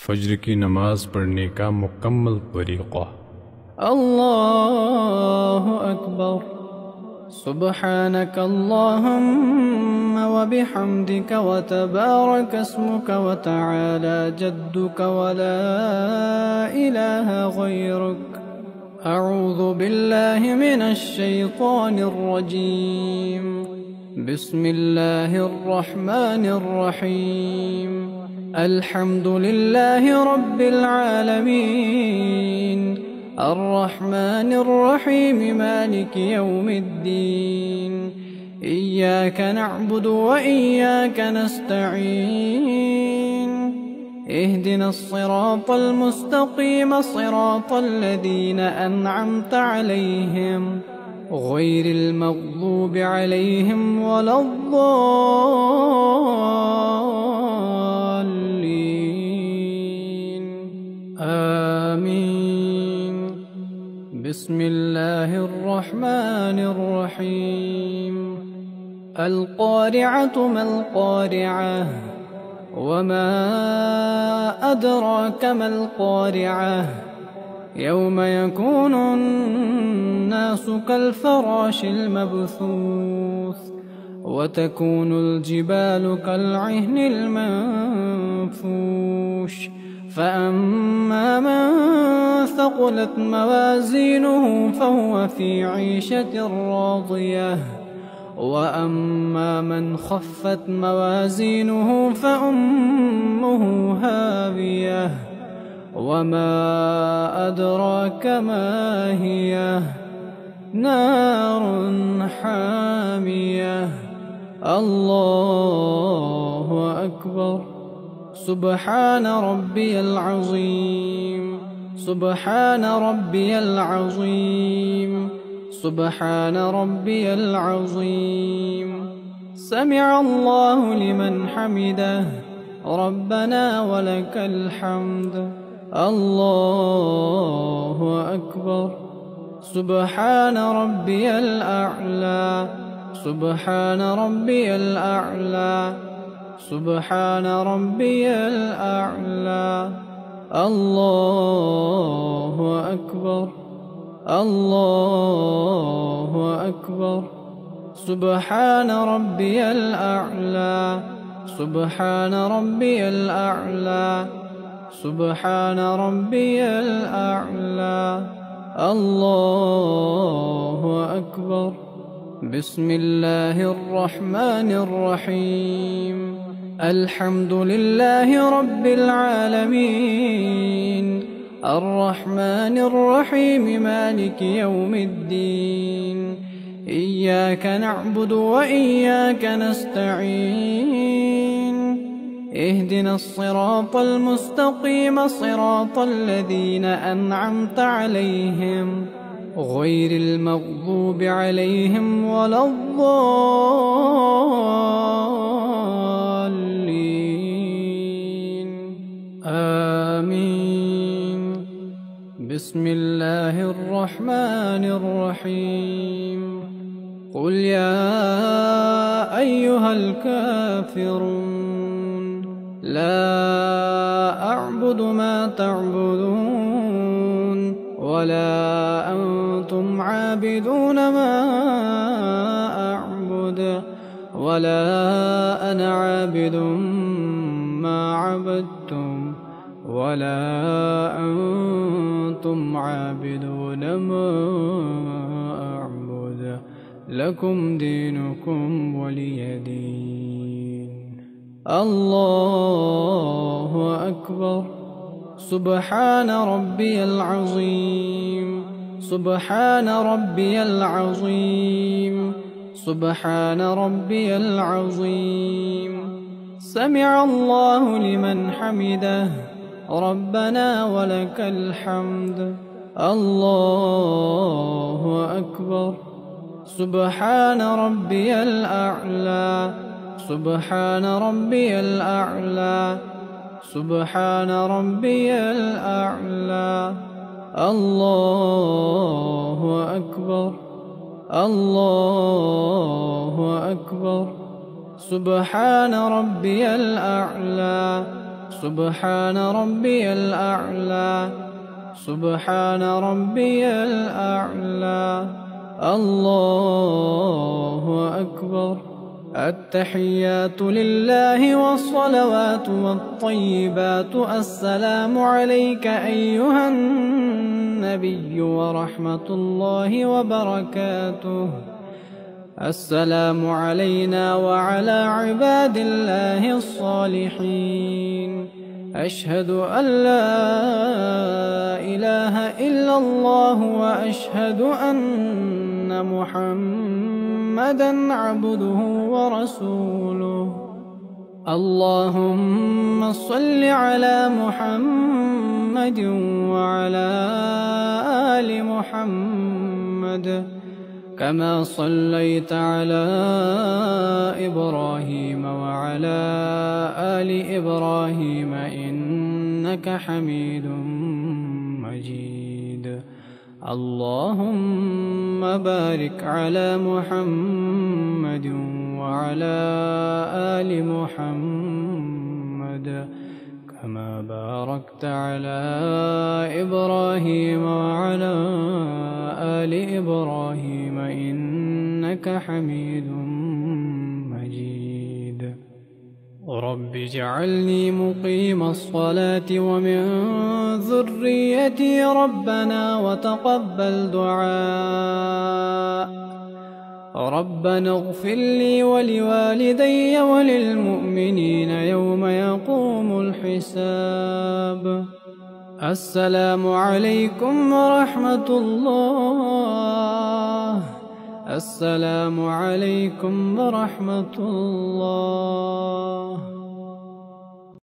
फज्र की नमाज पढ़ने का मुकम्मल तरीक़ा। अल्लाहु अकबर। सुब्हानक अल्लाहुम्मा व बिहम्दिक व तबारक अस्मुक व तआला जद्दुक व ला इलाहा गैरुक। अऊज़ु बिल्लाहि मिनश शैतानिर रजीम। बिस्मिल्लाहिर रहमानिर रहीम। अल्हम्दुलिल्लाहि रब्बिल आलमीन। अर्रहमानिर रहीम मालिकि यौमिद्दीन। इय्याक नअबुदु व इय्याक नस्तईन। इहदिनस सिरातल मुस्तक़ीम सिरातल लज़ीना अनअमत अलैहिम गैरिल मग़्ज़ूबि अलैहिम वलद्दाल्लीन। आमीन। बिस्मिल्लाहिर रहमानिर रहीम। अल क़ारिअतु मल क़ारिअह वमा अदराक मल क़ारिअह। यौम यकूनुन्नासु कल्फ़राशिल मबसूस व तकूनुल जिबालु कल्अहनिल मंफूश। फ़अम्मा मन थक़ुलत मवाज़ीनुहु फ़हुव फ़ी ईशतिर राज़ियह वअम्मा मन ख़फ़्फ़त मवाज़ीनुहु फ़उम्मुहु हावियह वमा अदराक मा हियह नारुन हामियह। अल्लाहु अकबर। सुब्हान रब्बियल अज़ीम। सुब्हान रब्बियल अज़ीम। सुब्हान रब्बियल अज़ीम। समिअ अल्लाहु लिमन हमिदह रब्बना वलकल हम्द। अल्लाहु अकबर। सुब्हान रब्बियल अअला। सुब्हान रब्बियल अअला। सुब्हान रब्बियल अअला। अल्लाहु अकबर। अल्लाहु अकबर। सुब्हान रब्बियल अअला। सुब्हान रब्बियल अअला। सुब्हान रब्बियल अअला। अल्लाहु अकबर। बिस्मिल्लाहिर रहमानिर रहीम। अल्हम्दुलिल्लाहि रब्बिल आलमीन। अर्रहमानिर रहीम मालिकि यौमिद्दीन। इय्याक नअबुदु व इय्याक नस्तईन। इहदिनस सिरातल मुस्तक़ीम सिरातल लज़ीना अनअमत अलैहिम गैरिल मग़्ज़ूबि अलैहिम वलद्दाल्लीन। आमीन। बिस्मिल्लाहिर रहमानिर रहीम। क़ुल या अय्युहल काफ़िरून ला अअबुदु मा तअबुदून वला अंतुम आबिदून मा अअबुद वला अना आबिदुम मा अबदतुम वला अंतुम आबिदून मा अअबुद लकुम दीनुकुम वलिय दीन। अल्लाहु अकबर। सुब्हान रब्बियल अज़ीम। सुब्हान रब्बियल अज़ीम। सुब्हान रब्बियल अज़ीम। समिअ अल्लाहु लिमन हमिदह रब्बना वलकल हम्द। अल्लाहु अकबर। सुब्हान रब्बियल अअला। सुब्हान रब्बियल अअला। सुब्हान रब्बियल अअला। अल्लाहु अकबर। अल्लाहु अकबर। सुब्हान रब्बियल अअला। سبحان ربي الأعلى سبحان ربي الأعلى. الله أكبر. التحيات لله والصلوات والطيبات. السلام عليك أيها النبي ورحمة الله وبركاته. السلام علينا وعلى عباد الله الصالحين. أشهد أن لا إله إلا الله وأشهد أن محمدًا عبده ورسوله. اللهم صل على محمد وعلى آل محمد كما صليت على إبراهيم وعلى آل إبراهيم إنك حميد مجيد. اللهم بارك على محمد وعلى آل محمد كما باركت على إبراهيم وعلى آل إبراهيم إنك حميد مجيد. رب اجعلني مقيم الصلاة ومن ذريتي ربنا وتقبل دعاء. ربنا اغفر لي ولوالدي وللمؤمنين يوم يقوم الحساب. السلام عليكم ورحمة الله. السلام عليكم ورحمة الله.